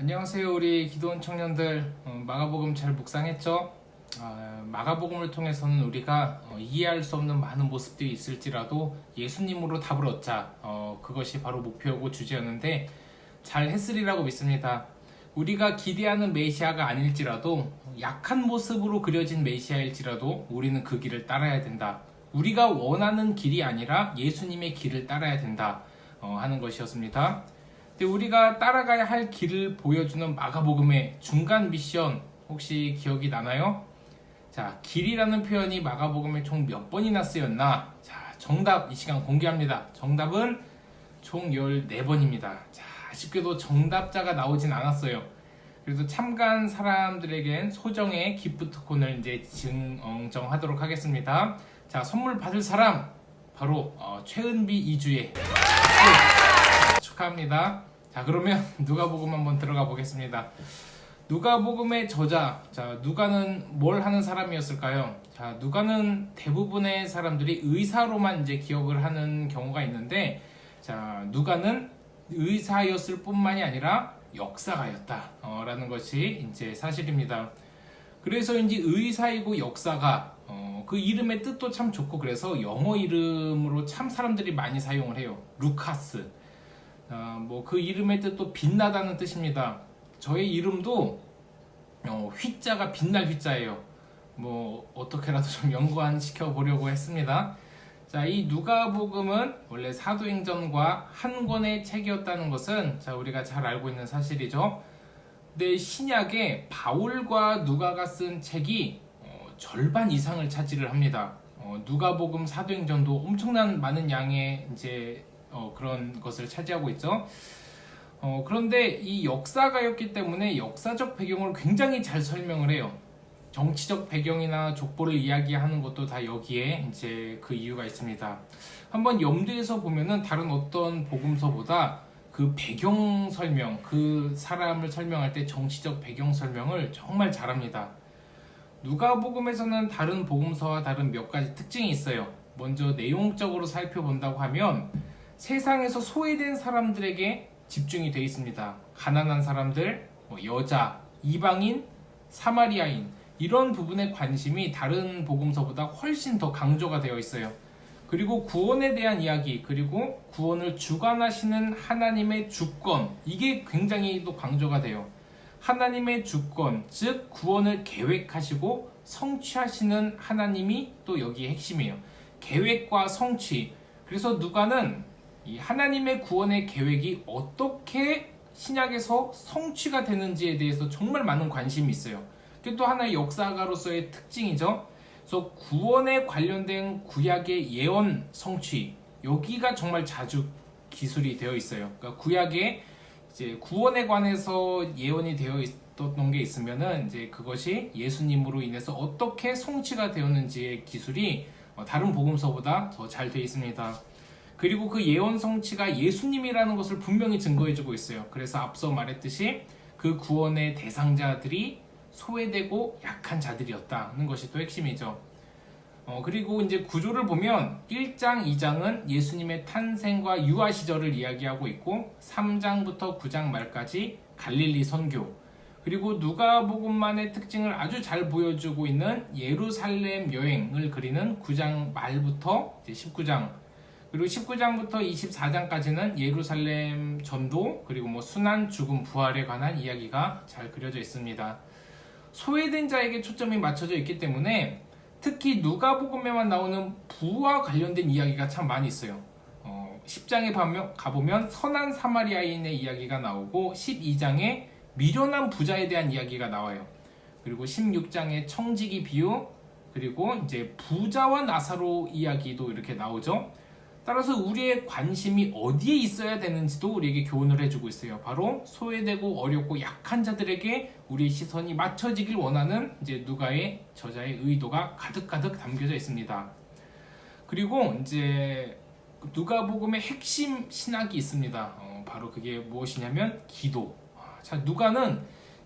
안녕하세요, 우리 기도원 청년들. 마가복음 잘 묵상했죠? 마가복음을 통해서는 우리가 이해할 수 없는 많은 모습들이 있을지라도 예수님으로 답을 얻자, 그것이 바로 목표고 주제였는데 잘 했으리라고 믿습니다. 우리가 기대하는 메시아가 아닐지라도 약한 모습으로 그려진 메시아일지라도 우리는 그 길을 따라야 된다. 우리가 원하는 길이 아니라 예수님의 길을 따라야 된다 하는 것이었습니다. 근데 우리가 따라가야 할 길을 보여주는 마가복음의 중간 미션 혹시 기억이 나나요? 자, 길이라는 표현이 마가복음에 총 몇 번이나 쓰였나? 자, 정답 이 시간 공개합니다. 정답은 총 14번입니다. 자, 아쉽게도 정답자가 나오진 않았어요. 그래도 참가한 사람들에겐 소정의 기프트콘을 이제 증정하도록 하겠습니다. 자, 선물 받을 사람 바로 최은비 이주의 축하합니다. 자, 그러면 누가복음 한번 들어가 보겠습니다. 누가복음의 저자, 자, 누가는 뭘 하는 사람이었을까요? 자, 누가는 대부분의 사람들이 의사로만 이제 기억을 하는 경우가 있는데, 자, 누가는 의사였을 뿐만이 아니라 역사가였다 라는 것이 이제 사실입니다. 그래서인지 의사이고 역사가 그 이름의 뜻도 참 좋고, 그래서 영어 이름으로 참 사람들이 많이 사용을 해요. 루카스. 그 이름의 뜻도 빛나다는 뜻입니다. 저의 이름도 휘자가 빛날 휘자예요. 어떻게라도 좀 연관 시켜보려고 했습니다. 자, 이 누가복음은 원래 사도행전과 한 권의 책이었다는 것은 우리가 잘 알고 있는 사실이죠. 근데 신약에 바울과 누가가 쓴 책이 절반 이상을 차지를 합니다. 누가복음, 사도행전도 엄청난 많은 양의 이제 그런 것을 차지하고 있죠. 그런데 이 역사가였기 때문에 역사적 배경을 굉장히 잘 설명을 해요. 정치적 배경이나 족보를 이야기하는 것도 다 여기에 이제 그 이유가 있습니다. 한번 염두에서 보면은 다른 어떤 복음서보다 그 배경 설명, 그 사람을 설명할 때 정치적 배경 설명을 정말 잘합니다. 누가복음에서는 다른 복음서와 다른 몇 가지 특징이 있어요. 먼저 내용적으로 살펴본다고 하면 세상에서 소외된 사람들에게 집중이 되어 있습니다. 가난한 사람들, 여자, 이방인, 사마리아인, 이런 부분의 관심이 다른 복음서보다 훨씬 더 강조가 되어 있어요. 그리고 구원에 대한 이야기, 그리고 구원을 주관하시는 하나님의 주권, 이게 굉장히 또 강조가 돼요. 하나님의 주권, 즉 구원을 계획하시고 성취하시는 하나님이 또 여기에 핵심이에요. 계획과 성취. 그래서 누가는 이 하나님의 구원의 계획이 어떻게 신약에서 성취가 되는지에 대해서 정말 많은 관심이 있어요. 그게 또 하나의 역사가로서의 특징이죠. 그래서 구원에 관련된 구약의 예언 성취, 여기가 정말 자주 기술이 되어 있어요. 그러니까 구약에 이제 구원에 관해서 예언이 되어 있었던 게 있으면은 이제 그것이 예수님으로 인해서 어떻게 성취가 되었는지의 기술이 다른 복음서보다 더 잘 되어 있습니다. 그리고 그 예언 성취가 예수님이라는 것을 분명히 증거해주고 있어요. 그래서 앞서 말했듯이 그 구원의 대상자들이 소외되고 약한 자들이었다는 것이 또 핵심이죠. 그리고 이제 구조를 보면 1장, 2장은 예수님의 탄생과 유아 시절을 이야기하고 있고 3장부터 9장 말까지 갈릴리 선교, 그리고 누가복음만의 특징을 아주 잘 보여주고 있는 예루살렘 여행을 그리는 9장 말부터 이제 19장, 그리고 19장부터 24장까지는 예루살렘 전도, 그리고 순환, 죽음, 부활에 관한 이야기가 잘 그려져 있습니다. 소외된 자에게 초점이 맞춰져 있기 때문에 특히 누가복음에만 나오는 부와 관련된 이야기가 참 많이 있어요. 10장에 가보면 선한 사마리아인의 이야기가 나오고 12장에 미련한 부자에 대한 이야기가 나와요. 그리고 16장에 청지기 비유, 그리고 이제 부자와 나사로 이야기도 이렇게 나오죠. 따라서 우리의 관심이 어디에 있어야 되는지도 우리에게 교훈을 해주고 있어요. 바로 소외되고 어렵고 약한 자들에게 우리의 시선이 맞춰지길 원하는 이제 누가의 저자의 의도가 가득가득 담겨져 있습니다. 그리고 이제 누가복음의 핵심 신학이 있습니다. 바로 그게 무엇이냐면 기도. 자, 누가는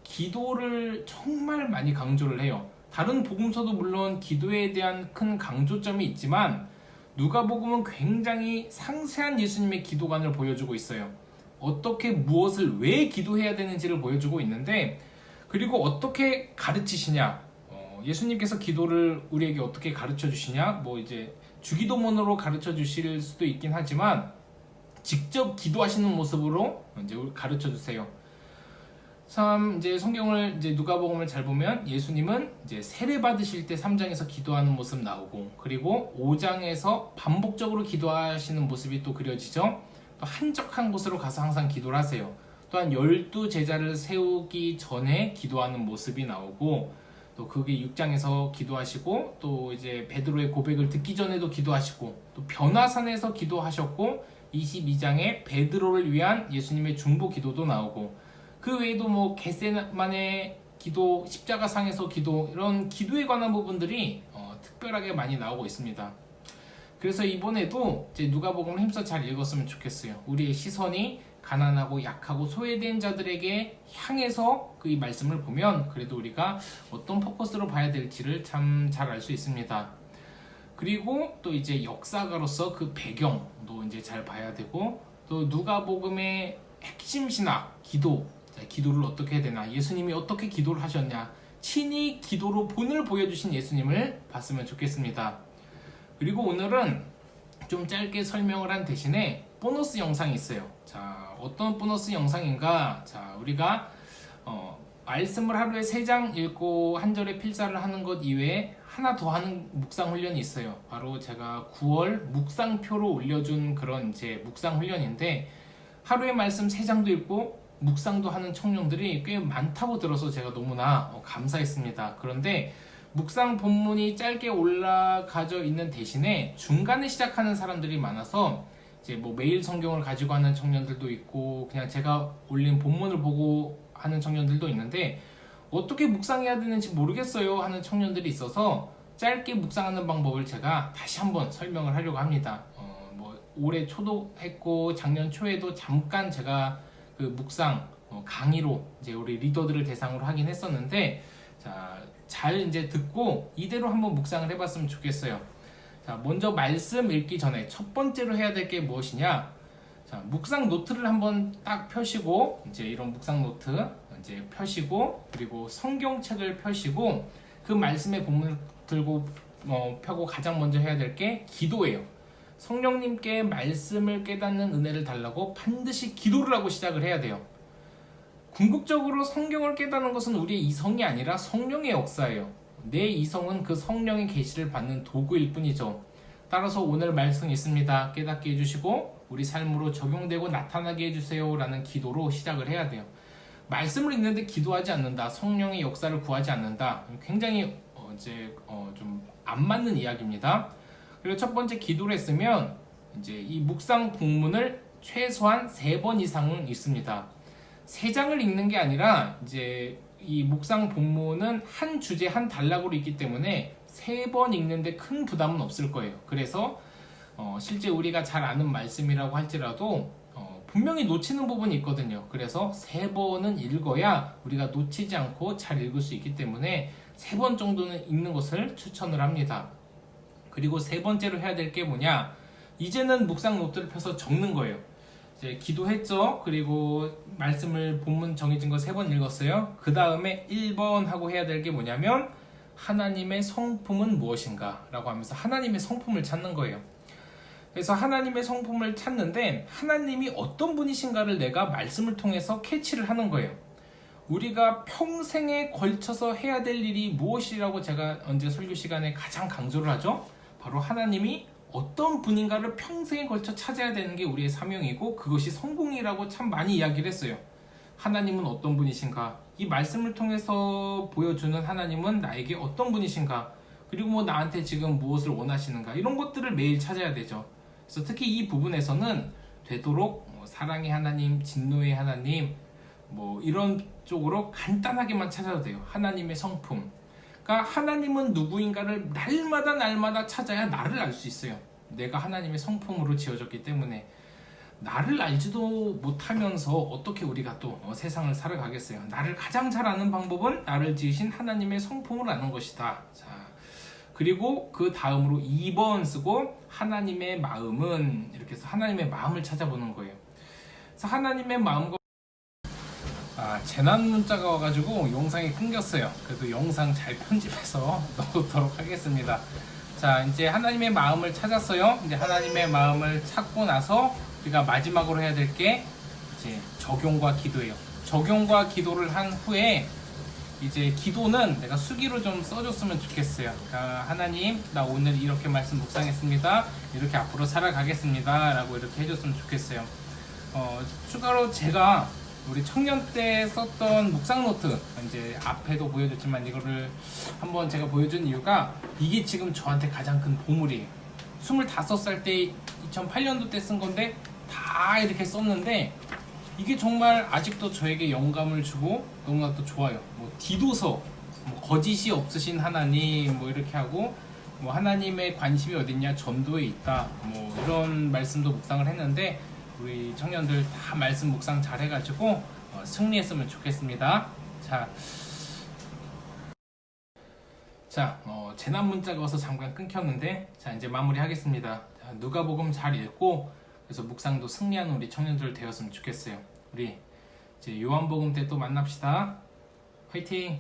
기도를 정말 많이 강조를 해요. 다른 복음서도 물론 기도에 대한 큰 강조점이 있지만 누가복음은 굉장히 상세한 예수님의 기도관을 보여주고 있어요. 어떻게 무엇을 왜 기도해야 되는지를 보여주고 있는데, 그리고 어떻게 가르치시냐, 예수님께서 기도를 우리에게 어떻게 가르쳐 주시냐, 뭐 이제 주기도문으로 가르쳐 주실 수도 있긴 하지만 직접 기도하시는 모습으로 이제 가르쳐 주세요. 참 이제 성경을 이제 누가복음을 잘 보면 예수님은 이제 세례 받으실 때 3장에서 기도하는 모습 나오고, 그리고 5장에서 반복적으로 기도하시는 모습이 또 그려지죠. 또 한적한 곳으로 가서 항상 기도를 하세요. 또한 12제자를 세우기 전에 기도하는 모습이 나오고, 또 그게 6장에서 기도하시고, 또 이제 베드로의 고백을 듣기 전에도 기도하시고, 또 변화산에서 기도하셨고, 22장에 베드로를 위한 예수님의 중보 기도도 나오고, 그 외에도 뭐 겟세마네 기도, 십자가상에서 기도, 이런 기도에 관한 부분들이 특별하게 많이 나오고 있습니다. 그래서 이번에도 이제 누가복음을 힘써 잘 읽었으면 좋겠어요. 우리의 시선이 가난하고 약하고 소외된 자들에게 향해서 그 이 말씀을 보면 그래도 우리가 어떤 퍼포스로 봐야 될지를 참 잘 알 수 있습니다. 그리고 또 이제 역사가로서 그 배경도 이제 잘 봐야 되고, 또 누가복음의 핵심 신학, 기도를 어떻게 해야 되나, 예수님이 어떻게 기도를 하셨냐, 친히 기도로 본을 보여주신 예수님을 봤으면 좋겠습니다. 그리고 오늘은 좀 짧게 설명을 한 대신에 보너스 영상이 있어요. 자, 어떤 보너스 영상인가? 자, 우리가 말씀을 하루에 3장 읽고 한 절에 필사를 하는 것 이외에 하나 더 하는 묵상 훈련이 있어요. 바로 제가 9월 묵상표로 올려준 그런 이제 묵상 훈련인데, 하루에 말씀 3장도 읽고 묵상도 하는 청년들이 꽤 많다고 들어서 제가 너무나 감사했습니다. 그런데 묵상 본문이 짧게 올라가져 있는 대신에 중간에 시작하는 사람들이 많아서 이제 뭐 매일 성경을 가지고 하는 청년들도 있고, 그냥 제가 올린 본문을 보고 하는 청년들도 있는데, 어떻게 묵상해야 되는지 모르겠어요 하는 청년들이 있어서 짧게 묵상하는 방법을 제가 다시 한번 설명을 하려고 합니다. 뭐 올해 초도 했고 작년 초에도 잠깐 제가 그 묵상 강의로 이제 우리 리더들을 대상으로 하긴 했었는데, 자, 잘 이제 듣고 이대로 한번 묵상을 해봤으면 좋겠어요. 자, 먼저 말씀 읽기 전에 첫 번째로 해야 될 게 무엇이냐? 자, 묵상 노트를 한번 딱 펴시고, 이제 이런 묵상 노트 이제 펴시고, 그리고 성경책을 펴시고, 그 말씀의 본문을 들고 펴고 가장 먼저 해야 될 게 기도예요. 성령님께 말씀을 깨닫는 은혜를 달라고 반드시 기도를 하고 시작을 해야 돼요. 궁극적으로 성경을 깨닫는 것은 우리의 이성이 아니라 성령의 역사예요. 내 이성은 그 성령의 계시를 받는 도구일 뿐이죠. 따라서 오늘 말씀 있습니다, 깨닫게 해주시고 우리 삶으로 적용되고 나타나게 해주세요 라는 기도로 시작을 해야 돼요. 말씀을 읽는데 기도하지 않는다, 성령의 역사를 구하지 않는다, 굉장히 좀 안 맞는 이야기입니다. 그리고 첫 번째 기도를 했으면 이제 이 묵상 본문을 최소한 3번 이상은 읽습니다. 3장을 읽는 게 아니라 이제 이 묵상 본문은 한 주제 한 단락으로 있기 때문에 3번 읽는데 큰 부담은 없을 거예요. 그래서 실제 우리가 잘 아는 말씀이라고 할지라도 분명히 놓치는 부분이 있거든요. 그래서 3번은 읽어야 우리가 놓치지 않고 잘 읽을 수 있기 때문에 3번 정도는 읽는 것을 추천을 합니다. 그리고 3번째로 해야 될 게 뭐냐? 이제는 묵상 노트를 펴서 적는 거예요. 이제 기도했죠. 그리고 말씀을 본문 정해진 거 3번 읽었어요. 그 다음에 1번 하고 해야 될 게 뭐냐면 하나님의 성품은 무엇인가? 라고 하면서 하나님의 성품을 찾는 거예요. 그래서 하나님의 성품을 찾는데 하나님이 어떤 분이신가를 내가 말씀을 통해서 캐치를 하는 거예요. 우리가 평생에 걸쳐서 해야 될 일이 무엇이라고 제가 언제 설교 시간에 가장 강조를 하죠? 바로 하나님이 어떤 분인가를 평생에 걸쳐 찾아야 되는 게 우리의 사명이고, 그것이 성공이라고 참 많이 이야기를 했어요. 하나님은 어떤 분이신가? 이 말씀을 통해서 보여주는 하나님은 나에게 어떤 분이신가? 그리고 뭐 나한테 지금 무엇을 원하시는가? 이런 것들을 매일 찾아야 되죠. 그래서 특히 이 부분에서는 되도록 사랑의 하나님, 진노의 하나님, 뭐 이런 쪽으로 간단하게만 찾아도 돼요. 하나님의 성품. 그러니까 하나님은 누구인가를 날마다 찾아야 나를 알 수 있어요. 내가 하나님의 성품으로 지어졌기 때문에 나를 알지도 못하면서 어떻게 우리가 또 세상을 살아가겠어요. 나를 가장 잘 아는 방법은 나를 지으신 하나님의 성품을 아는 것이다. 자, 그리고 그 다음으로 2번 쓰고 하나님의 마음은, 이렇게 해서 하나님의 마음을 찾아보는 거예요. 그래서 하나님의 마음과 재난 문자가 와가지고 영상이 끊겼어요. 그래도 영상 잘 편집해서 넣도록 하겠습니다. 자, 이제 하나님의 마음을 찾았어요. 이제 하나님의 마음을 찾고 나서 우리가 마지막으로 해야 될 게 이제 적용과 기도예요. 적용과 기도를 한 후에 이제 기도는 내가 수기로 좀 써줬으면 좋겠어요. 하나님, 나 오늘 이렇게 말씀 묵상했습니다. 이렇게 앞으로 살아가겠습니다. 라고 이렇게 해줬으면 좋겠어요. 추가로 제가 우리 청년 때 썼던 묵상 노트, 이제 앞에도 보여줬지만 이거를 한번 제가 보여준 이유가 이게 지금 저한테 가장 큰 보물이에요. 25살 때 2008년도 때 쓴 건데 다 이렇게 썼는데 이게 정말 아직도 저에게 영감을 주고 너무나 또 좋아요. 뭐 디도서, 뭐 거짓이 없으신 하나님 뭐 이렇게 하고 뭐 하나님의 관심이 어딨냐 전도에 있다 뭐 이런 말씀도 묵상을 했는데 우리 청년들 다 말씀 묵상 잘 해가지고 승리했으면 좋겠습니다. 자, 재난 문자가 와서 잠깐 끊겼는데 자 이제 마무리 하겠습니다. 누가복음 잘 읽고 그래서 묵상도 승리하는 우리 청년들 되었으면 좋겠어요. 우리 이제 요한복음 때 또 만납시다. 화이팅!